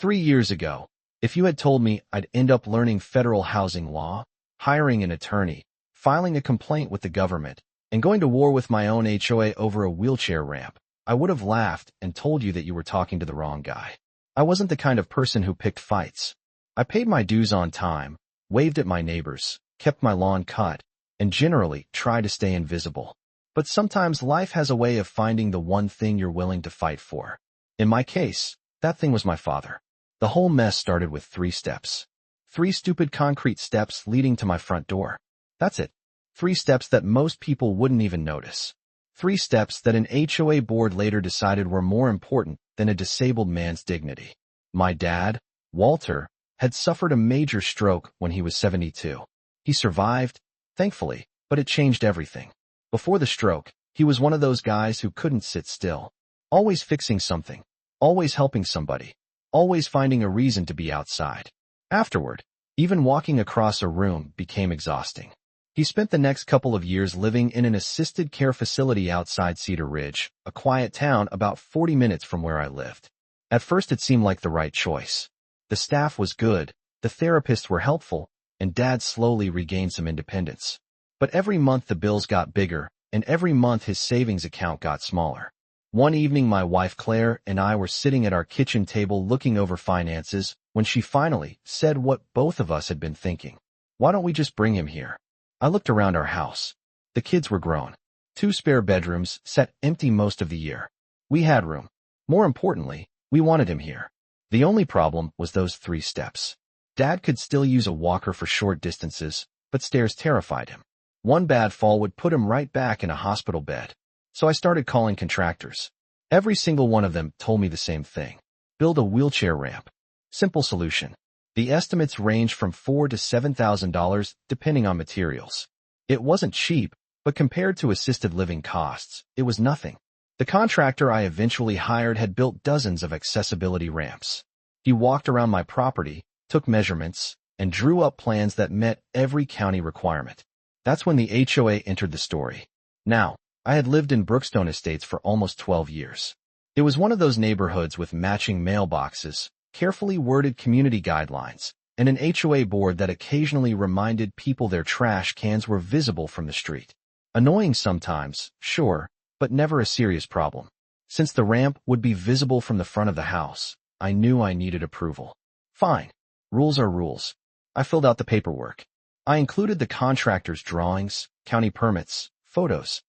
3 years ago, if you had told me I'd end up learning federal housing law, hiring an attorney, filing a complaint with the government, and going to war with my own HOA over a wheelchair ramp, I would have laughed and told you that you were talking to the wrong guy. I wasn't the kind of person who picked fights. I paid my dues on time, waved at my neighbors, kept my lawn cut, and generally tried to stay invisible. But sometimes life has a way of finding the one thing you're willing to fight for. In my case, that thing was my father. The whole mess started with 3 steps. 3 stupid concrete steps leading to my front door. That's it. 3 steps that most people wouldn't even notice. 3 steps that an HOA board later decided were more important than a disabled man's dignity. My dad, Walter, had suffered a major stroke when he was 72. He survived, thankfully, but it changed everything. Before the stroke, he was one of those guys who couldn't sit still. Always fixing something, always helping somebody, always finding a reason to be outside. Afterward, even walking across a room became exhausting. He spent the next couple of years living in an assisted care facility outside Cedar Ridge, a quiet town about 40 minutes from where I lived. At first it seemed like the right choice. The staff was good, the therapists were helpful, and Dad slowly regained some independence. But every month the bills got bigger, and every month his savings account got smaller. One evening my wife Claire and I were sitting at our kitchen table looking over finances when she finally said what both of us had been thinking. Why don't we just bring him here? I looked around our house. The kids were grown. 2 spare bedrooms sat empty most of the year. We had room. More importantly, we wanted him here. The only problem was those 3 steps. Dad could still use a walker for short distances, but stairs terrified him. One bad fall would put him right back in a hospital bed. So I started calling contractors. Every single one of them told me the same thing. Build a wheelchair ramp. Simple solution. The estimates ranged from $4,000 to $7,000 depending on materials. It wasn't cheap, but compared to assisted living costs, it was nothing. The contractor I eventually hired had built dozens of accessibility ramps. He walked around my property, took measurements, and drew up plans that met every county requirement. That's when the HOA entered the story. Now, I had lived in Brookstone Estates for almost 12 years. It was one of those neighborhoods with matching mailboxes, carefully worded community guidelines, and an HOA board that occasionally reminded people their trash cans were visible from the street. Annoying sometimes, sure, but never a serious problem. Since the ramp would be visible from the front of the house, I knew I needed approval. Fine. Rules are rules. I filled out the paperwork. I included the contractor's drawings, county permits, photos,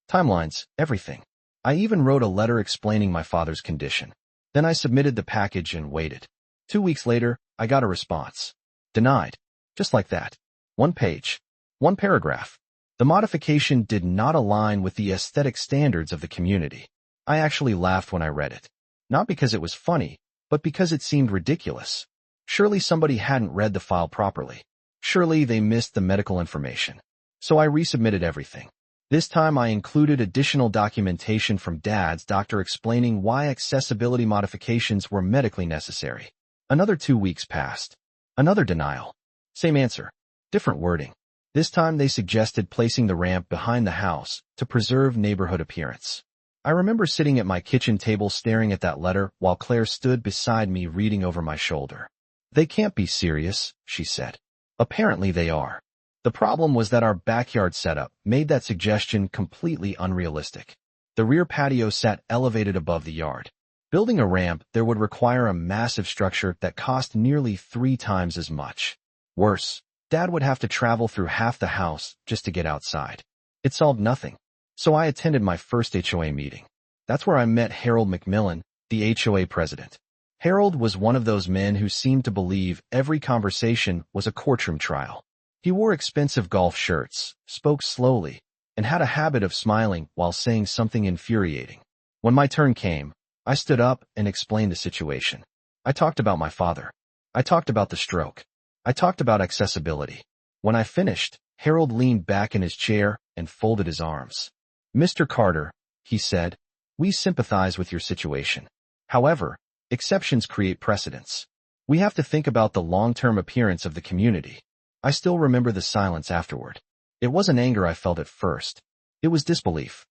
timelines, everything. I even wrote a letter explaining my father's condition. Then I submitted the package and waited. 2 weeks later, I got a response. Denied. Just like that. 1 page. 1 paragraph. The modification did not align with the aesthetic standards of the community. I actually laughed when I read it. Not because it was funny, but because it seemed ridiculous. Surely somebody hadn't read the file properly. Surely they missed the medical information. So I resubmitted everything. This time I included additional documentation from Dad's doctor explaining why accessibility modifications were medically necessary. Another 2 weeks passed. Another denial. Same answer. Different wording. This time they suggested placing the ramp behind the house to preserve neighborhood appearance. I remember sitting at my kitchen table staring at that letter while Claire stood beside me reading over my shoulder. They can't be serious, she said. Apparently they are. The problem was that our backyard setup made that suggestion completely unrealistic. The rear patio sat elevated above the yard. Building a ramp there would require a massive structure that cost nearly 3 times as much. Worse, Dad would have to travel through half the house just to get outside. It solved nothing. So I attended my first HOA meeting. That's where I met Harold McMillan, the HOA president. Harold was one of those men who seemed to believe every conversation was a courtroom trial. He wore expensive golf shirts, spoke slowly, and had a habit of smiling while saying something infuriating. When my turn came, I stood up and explained the situation. I talked about my father. I talked about the stroke. I talked about accessibility. When I finished, Harold leaned back in his chair and folded his arms. Mr. Carter, he said, we sympathize with your situation. However, exceptions create precedents. We have to think about the long-term appearance of the community. I still remember the silence afterward. It wasn't anger I felt at first. It was disbelief.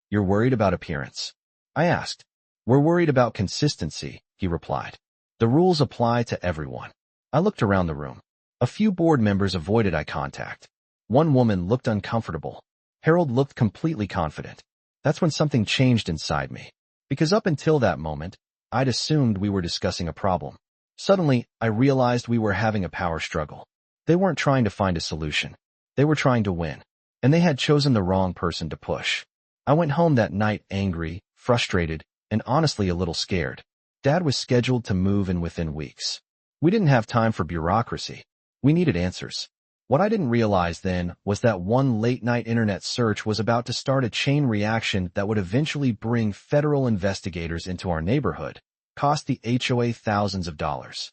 You're worried about appearance? I asked. We're worried about consistency, he replied. The rules apply to everyone. I looked around the room. A few board members avoided eye contact. One woman looked uncomfortable. Harold looked completely confident. That's when something changed inside me. Because up until that moment, I'd assumed we were discussing a problem. Suddenly, I realized we were having a power struggle. They weren't trying to find a solution. They were trying to win. And they had chosen the wrong person to push. I went home that night angry, frustrated, and honestly a little scared. Dad was scheduled to move in within weeks. We didn't have time for bureaucracy. We needed answers. What I didn't realize then was that one late-night internet search was about to start a chain reaction that would eventually bring federal investigators into our neighborhood, cost the HOA thousands of dollars,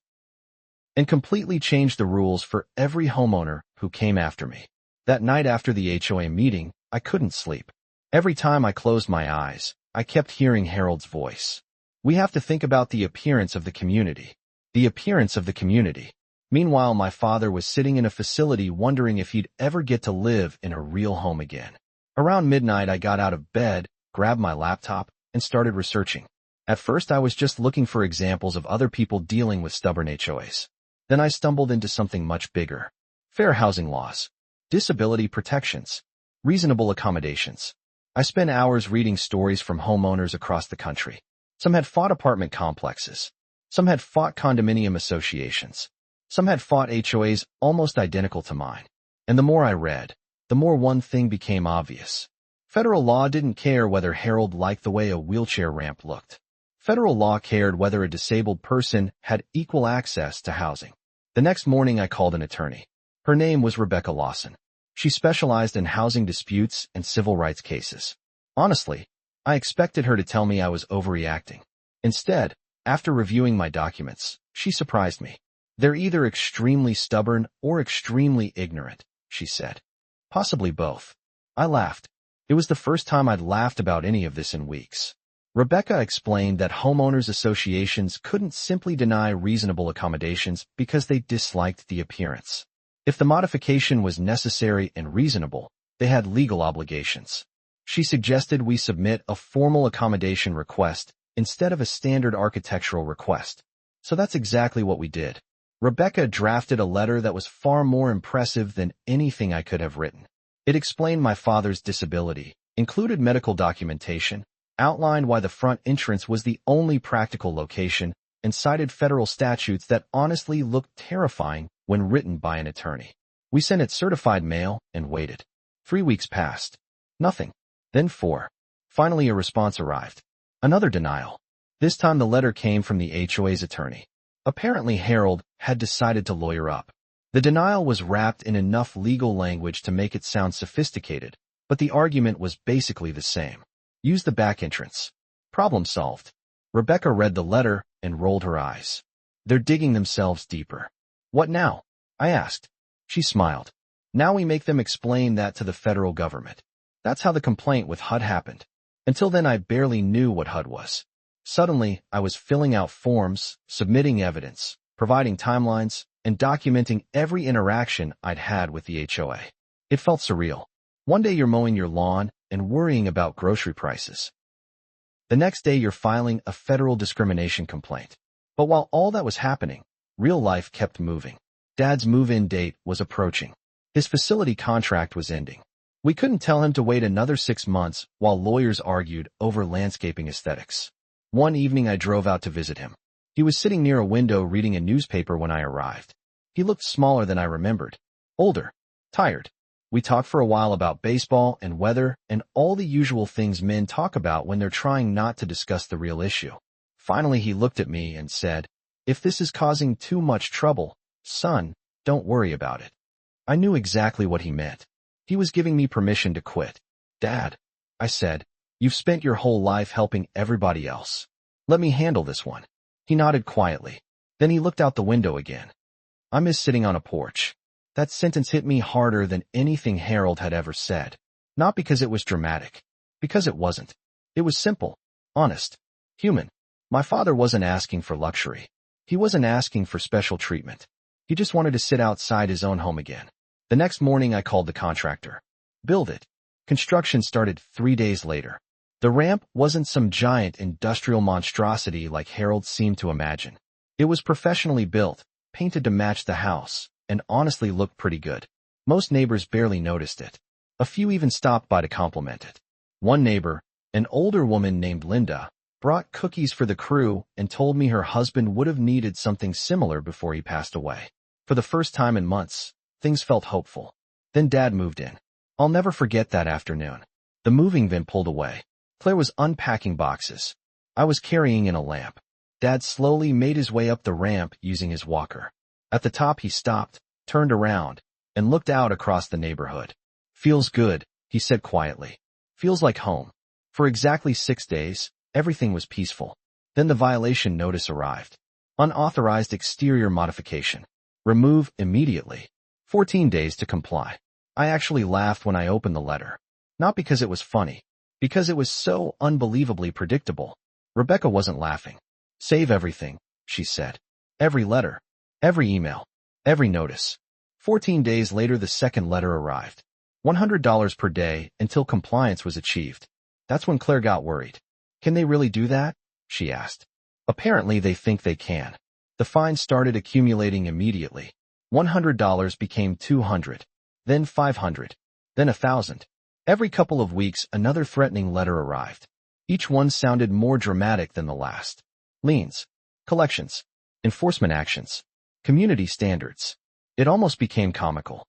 and completely change the rules for every homeowner who came after me. That night after the HOA meeting, I couldn't sleep. Every time I closed my eyes, I kept hearing Harold's voice. We have to think about the appearance of the community. The appearance of the community. Meanwhile, my father was sitting in a facility wondering if he'd ever get to live in a real home again. Around midnight, I got out of bed, grabbed my laptop, and started researching. At first, I was just looking for examples of other people dealing with stubborn HOAs. Then I stumbled into something much bigger. Fair housing laws. Disability protections. Reasonable accommodations. I spent hours reading stories from homeowners across the country. Some had fought apartment complexes. Some had fought condominium associations. Some had fought HOAs almost identical to mine. And the more I read, the more one thing became obvious. Federal law didn't care whether Harold liked the way a wheelchair ramp looked. Federal law cared whether a disabled person had equal access to housing. The next morning I called an attorney. Her name was Rebecca Lawson. She specialized in housing disputes and civil rights cases. Honestly, I expected her to tell me I was overreacting. Instead, after reviewing my documents, she surprised me. They're either extremely stubborn or extremely ignorant, she said. Possibly both. I laughed. It was the first time I'd laughed about any of this in weeks. Rebecca explained that homeowners associations couldn't simply deny reasonable accommodations because they disliked the appearance. If the modification was necessary and reasonable, they had legal obligations. She suggested we submit a formal accommodation request instead of a standard architectural request. So that's exactly what we did. Rebecca drafted a letter that was far more impressive than anything I could have written. It explained my father's disability, included medical documentation, outlined why the front entrance was the only practical location, and cited federal statutes that honestly looked terrifying when written by an attorney. We sent it certified mail and waited. 3 weeks passed. Nothing. Then 4. Finally, a response arrived. Another denial. This time the letter came from the HOA's attorney. Apparently, Harold had decided to lawyer up. The denial was wrapped in enough legal language to make it sound sophisticated, but the argument was basically the same. Use the back entrance. Problem solved. Rebecca read the letter and rolled her eyes. They're digging themselves deeper. What now? I asked. She smiled. Now we make them explain that to the federal government. That's how the complaint with HUD happened. Until then, I barely knew what HUD was. Suddenly, I was filling out forms, submitting evidence, providing timelines, and documenting every interaction I'd had with the HOA. It felt surreal. One day you're mowing your lawn and worrying about grocery prices. The next day you're filing a federal discrimination complaint. But while all that was happening, real life kept moving. Dad's move-in date was approaching. His facility contract was ending. We couldn't tell him to wait another 6 months while lawyers argued over landscaping aesthetics. One evening I drove out to visit him. He was sitting near a window reading a newspaper when I arrived. He looked smaller than I remembered. Older. Tired. We talked for a while about baseball and weather and all the usual things men talk about when they're trying not to discuss the real issue. Finally, he looked at me and said, "If this is causing too much trouble, son, don't worry about it." I knew exactly what he meant. He was giving me permission to quit. "Dad," I said, "you've spent your whole life helping everybody else. Let me handle this one." He nodded quietly. Then he looked out the window again. "I miss sitting on a porch." That sentence hit me harder than anything Harold had ever said. Not because it was dramatic. Because it wasn't. It was simple, honest, human. My father wasn't asking for luxury. He wasn't asking for special treatment. He just wanted to sit outside his own home again. The next morning I called the contractor. Build it. Construction started 3 days later. The ramp wasn't some giant industrial monstrosity like Harold seemed to imagine. It was professionally built, painted to match the house, and honestly looked pretty good. Most neighbors barely noticed it. A few even stopped by to compliment it. One neighbor, an older woman named Linda, brought cookies for the crew and told me her husband would have needed something similar before he passed away. For the first time in months, things felt hopeful. Then Dad moved in. I'll never forget that afternoon. The moving van pulled away. Claire was unpacking boxes. I was carrying in a lamp. Dad slowly made his way up the ramp using his walker. At the top he stopped, turned around, and looked out across the neighborhood. "Feels good," he said quietly. "Feels like home." For exactly 6 days, everything was peaceful. Then the violation notice arrived. Unauthorized exterior modification. Remove immediately. 14 days to comply. I actually laughed when I opened the letter. Not because it was funny, because it was so unbelievably predictable. Rebecca wasn't laughing. "Save everything," she said. "Every letter, every email, every notice." 14 days later, the second letter arrived. $100 per day until compliance was achieved. That's when Claire got worried. "Can they really do that?" she asked. Apparently, they think they can. The fines started accumulating immediately. $100 became $200, then $500, then $1,000. Every couple of weeks, another threatening letter arrived. Each one sounded more dramatic than the last. Liens, collections, enforcement actions, community standards. It almost became comical.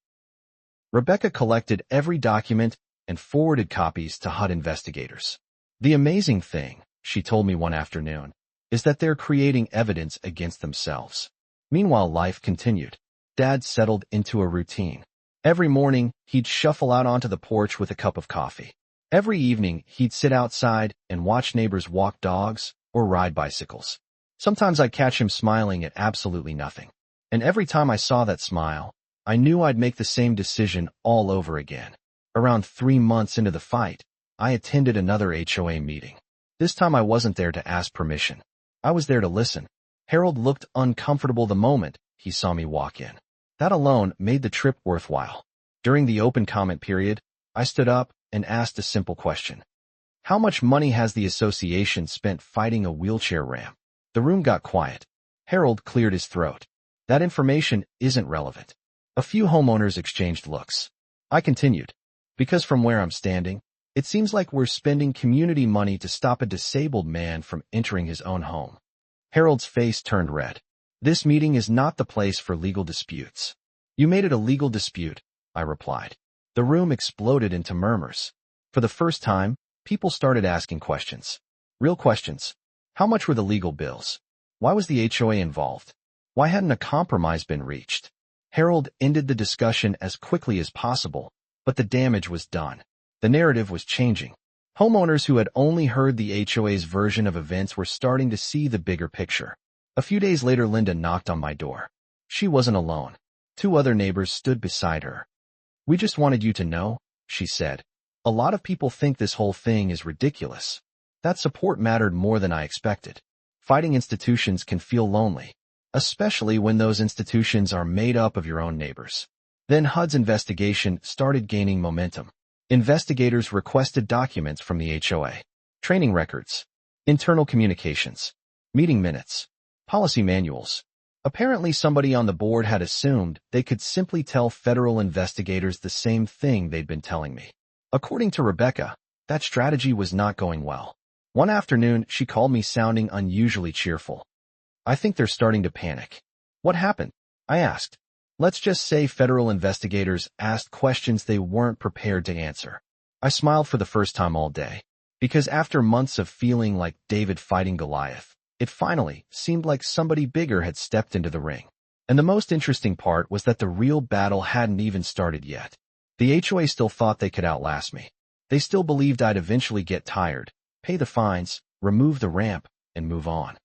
Rebecca collected every document and forwarded copies to HUD investigators. "The amazing thing," she told me one afternoon, "is that they're creating evidence against themselves." Meanwhile, life continued. Dad settled into a routine. Every morning, he'd shuffle out onto the porch with a cup of coffee. Every evening, he'd sit outside and watch neighbors walk dogs or ride bicycles. Sometimes I'd catch him smiling at absolutely nothing. And every time I saw that smile, I knew I'd make the same decision all over again. Around 3 months into the fight, I attended another HOA meeting. This time I wasn't there to ask permission. I was there to listen. Harold looked uncomfortable the moment he saw me walk in. That alone made the trip worthwhile. During the open comment period, I stood up and asked a simple question. "How much money has the association spent fighting a wheelchair ramp?" The room got quiet. Harold cleared his throat. "That information isn't relevant." A few homeowners exchanged looks. I continued. "Because from where I'm standing, it seems like we're spending community money to stop a disabled man from entering his own home." Harold's face turned red. "This meeting is not the place for legal disputes." "You made it a legal dispute," I replied. The room exploded into murmurs. For the first time, people started asking questions. Real questions. How much were the legal bills? Why was the HOA involved? Why hadn't a compromise been reached? Harold ended the discussion as quickly as possible, but the damage was done. The narrative was changing. Homeowners who had only heard the HOA's version of events were starting to see the bigger picture. A few days later, Linda knocked on my door. She wasn't alone. 2 other neighbors stood beside her. "We just wanted you to know," she said. "A lot of people think this whole thing is ridiculous." That support mattered more than I expected. Fighting institutions can feel lonely, especially when those institutions are made up of your own neighbors. Then HUD's investigation started gaining momentum. Investigators requested documents from the HOA, training records, internal communications, meeting minutes, policy manuals. Apparently somebody on the board had assumed they could simply tell federal investigators the same thing they'd been telling me. According to Rebecca, that strategy was not going well. One afternoon, she called me sounding unusually cheerful. "I think they're starting to panic." "What happened?" I asked. "Let's just say federal investigators asked questions they weren't prepared to answer." I smiled for the first time all day, because after months of feeling like David fighting Goliath, it finally seemed like somebody bigger had stepped into the ring. And the most interesting part was that the real battle hadn't even started yet. The HOA still thought they could outlast me. They still believed I'd eventually get tired, pay the fines, remove the ramp, and move on.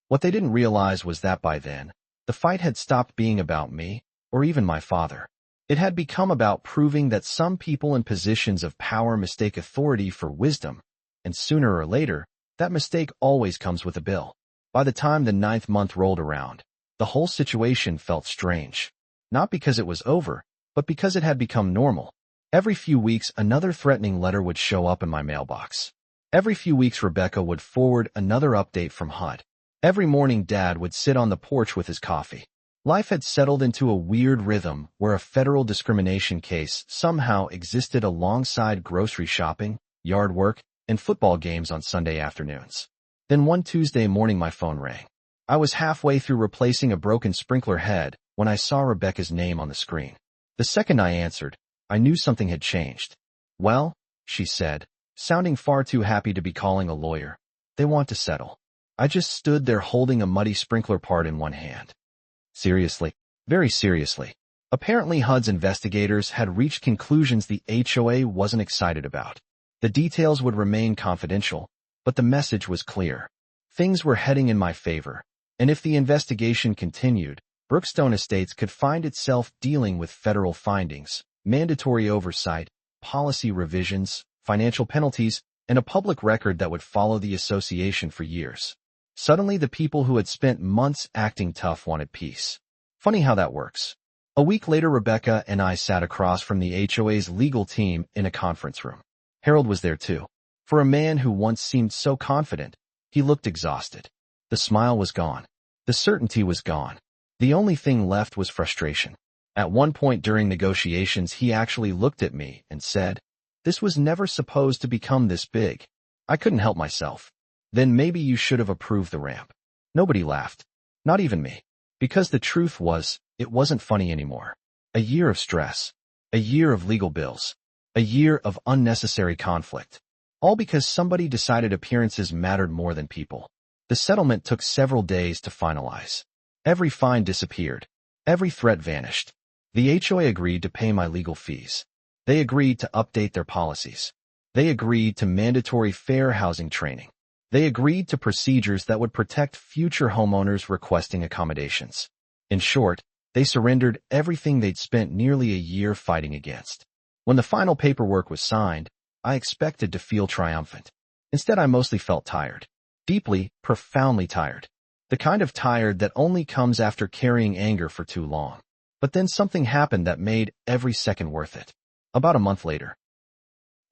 What they didn't realize was that by then, the fight had stopped being about me, or even my father. It had become about proving that some people in positions of power mistake authority for wisdom, and sooner or later, that mistake always comes with a bill. By the time the 9th month rolled around, the whole situation felt strange. Not because it was over, but because it had become normal. Every few weeks, another threatening letter would show up in my mailbox. Every few weeks, Rebecca would forward another update from HUD. Every morning Dad would sit on the porch with his coffee. Life had settled into a weird rhythm where a federal discrimination case somehow existed alongside grocery shopping, yard work, and football games on Sunday afternoons. Then one Tuesday morning my phone rang. I was halfway through replacing a broken sprinkler head when I saw Rebecca's name on the screen. The second I answered, I knew something had changed. Well, she said, sounding far too happy to be calling a lawyer, they want to settle. I just stood there holding a muddy sprinkler part in one hand. Seriously, very seriously. Apparently HUD's investigators had reached conclusions the HOA wasn't excited about. The details would remain confidential, but the message was clear. Things were heading in my favor, and if the investigation continued, Brookstone Estates could find itself dealing with federal findings, mandatory oversight, policy revisions, financial penalties, and a public record that would follow the association for years. Suddenly the people who had spent months acting tough wanted peace. Funny how that works. A week later Rebecca and I sat across from the HOA's legal team in a conference room. Harold was there too. For a man who once seemed so confident, he looked exhausted. The smile was gone. The certainty was gone. The only thing left was frustration. At one point during negotiations he actually looked at me and said, "This was never supposed to become this big." I couldn't help myself. "Then maybe you should have approved the ramp." Nobody laughed. Not even me. Because the truth was, it wasn't funny anymore. A year of stress. A year of legal bills. A year of unnecessary conflict. All because somebody decided appearances mattered more than people. The settlement took several days to finalize. Every fine disappeared. Every threat vanished. The HOA agreed to pay my legal fees. They agreed to update their policies. They agreed to mandatory fair housing training. They agreed to procedures that would protect future homeowners requesting accommodations. In short, they surrendered everything they'd spent nearly a year fighting against. When the final paperwork was signed, I expected to feel triumphant. Instead, I mostly felt tired. Deeply, profoundly tired. The kind of tired that only comes after carrying anger for too long. But then something happened that made every second worth it. About a month later,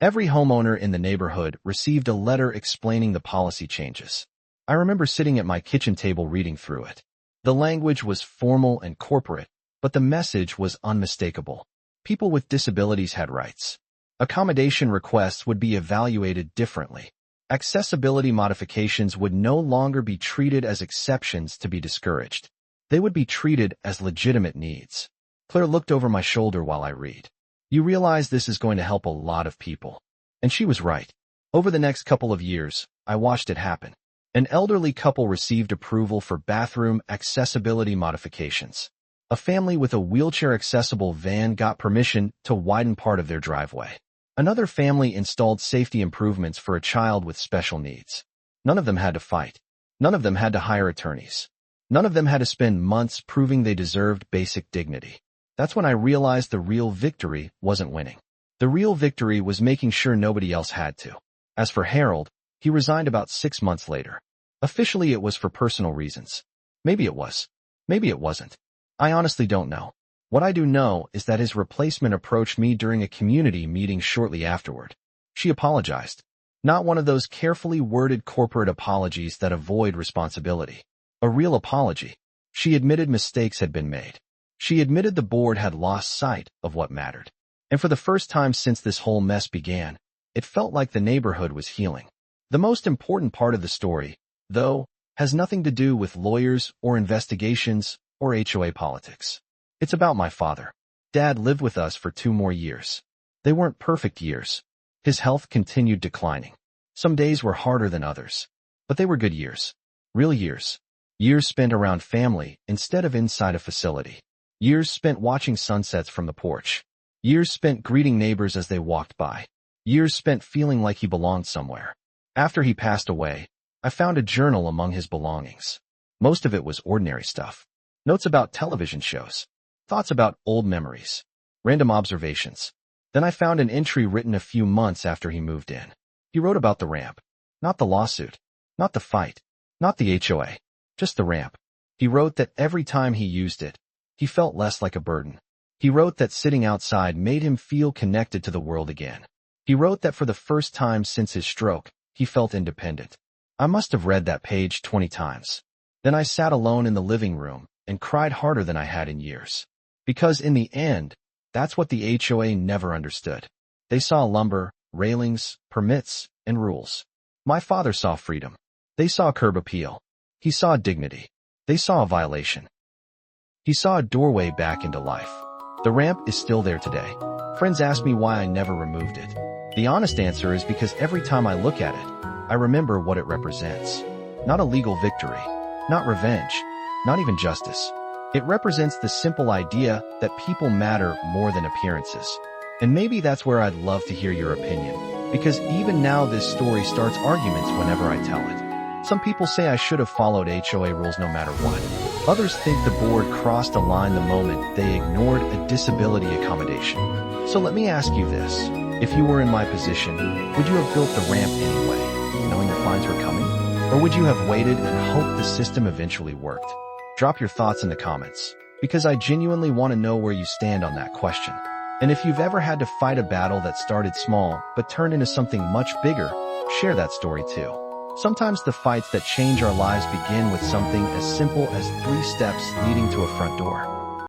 every homeowner in the neighborhood received a letter explaining the policy changes. I remember sitting at my kitchen table reading through it. The language was formal and corporate, but the message was unmistakable. People with disabilities had rights. Accommodation requests would be evaluated differently. Accessibility modifications would no longer be treated as exceptions to be discouraged. They would be treated as legitimate needs. Claire looked over my shoulder while I read. "You realize this is going to help a lot of people." And she was right. Over the next couple of years, I watched it happen. An elderly couple received approval for bathroom accessibility modifications. A family with a wheelchair-accessible van got permission to widen part of their driveway. Another family installed safety improvements for a child with special needs. None of them had to fight. None of them had to hire attorneys. None of them had to spend months proving they deserved basic dignity. That's when I realized the real victory wasn't winning. The real victory was making sure nobody else had to. As for Harold, he resigned about 6 months later. Officially it was for personal reasons. Maybe it was. Maybe it wasn't. I honestly don't know. What I do know is that his replacement approached me during a community meeting shortly afterward. She apologized. Not one of those carefully worded corporate apologies that avoid responsibility. A real apology. She admitted mistakes had been made. She admitted the board had lost sight of what mattered. And for the first time since this whole mess began, it felt like the neighborhood was healing. The most important part of the story, though, has nothing to do with lawyers or investigations or HOA politics. It's about my father. Dad lived with us for 2 more years. They weren't perfect years. His health continued declining. Some days were harder than others. But they were good years. Real years. Years spent around family instead of inside a facility. Years spent watching sunsets from the porch. Years spent greeting neighbors as they walked by. Years spent feeling like he belonged somewhere. After he passed away, I found a journal among his belongings. Most of it was ordinary stuff. Notes about television shows. Thoughts about old memories. Random observations. Then I found an entry written a few months after he moved in. He wrote about the ramp. Not the lawsuit. Not the fight. Not the HOA. Just the ramp. He wrote that every time he used it, he felt less like a burden. He wrote that sitting outside made him feel connected to the world again. He wrote that for the first time since his stroke, he felt independent. I must have read that page 20 times. Then I sat alone in the living room and cried harder than I had in years. Because in the end, that's what the HOA never understood. They saw lumber, railings, permits, and rules. My father saw freedom. They saw curb appeal. He saw dignity. They saw a violation. He saw a doorway back into life. The ramp is still there today. Friends ask me why I never removed it. The honest answer is because every time I look at it, I remember what it represents. Not a legal victory, not revenge, not even justice. It represents the simple idea that people matter more than appearances. And maybe that's where I'd love to hear your opinion, because even now this story starts arguments whenever I tell it. Some people say I should have followed HOA rules no matter what. Others think the board crossed a line the moment they ignored a disability accommodation. So let me ask you this. If you were in my position, would you have built the ramp anyway, knowing the fines were coming? Or would you have waited and hoped the system eventually worked? Drop your thoughts in the comments, because I genuinely want to know where you stand on that question. And if you've ever had to fight a battle that started small but turned into something much bigger, share that story too. Sometimes the fights that change our lives begin with something as simple as 3 steps leading to a front door.